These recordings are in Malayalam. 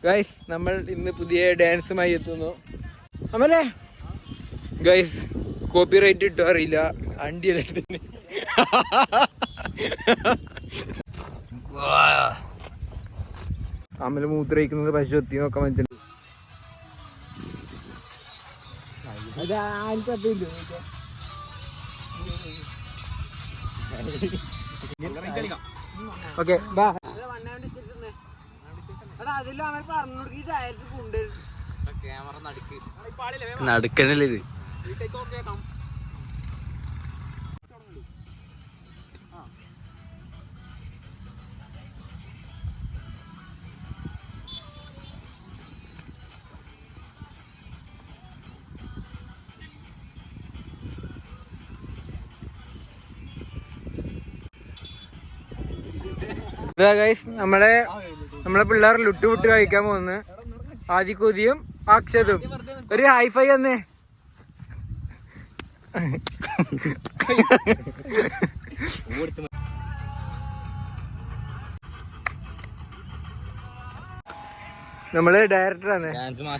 ഗൈസ് നമ്മൾ ഇന്ന് പുതിയ ഡാൻസുമായി എത്തുന്നു. അമലേ ഗൈസ് കോപ്പിറൈറ്റ് ഇട്ടോ അറിയില്ല, അണ്ടിയല്ലേ അമല മൂത്രയിക്കുന്നത് പശു എത്തി നോക്കാൻ പറ്റും. ഓക്കെ നടക്കണല്ലേ ഇത്. നമ്മളെ പിള്ളേർ ലുട്ട് വിട്ട് കഴിക്കാൻ പോകുന്നു. ആദികുതിയും അക്ഷതും ഒരു ഹൈഫൈ തന്നെ. നമ്മള് ഡയറക്ടറാണ്.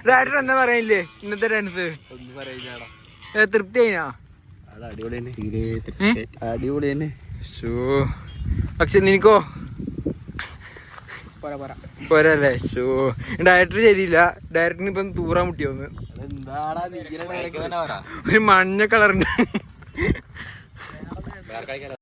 ഡയറക്ടർ എന്താ പറയില്ലേ ഇന്നത്തെ ഡാൻസ്? തൃപ്തി കഴിഞ്ഞാ? അടിപൊളി തന്നെ. അക്ഷയ് നിനക്കോ? പോരല്ലേ? ഷോ ഡയറക്ടർ ശരിയില്ല. ഡയറക്ടറിന് ഇപ്പം തൂറാൻ മുട്ടിയോന്ന്. ഒരു മഞ്ഞ കളറുണ്ട്.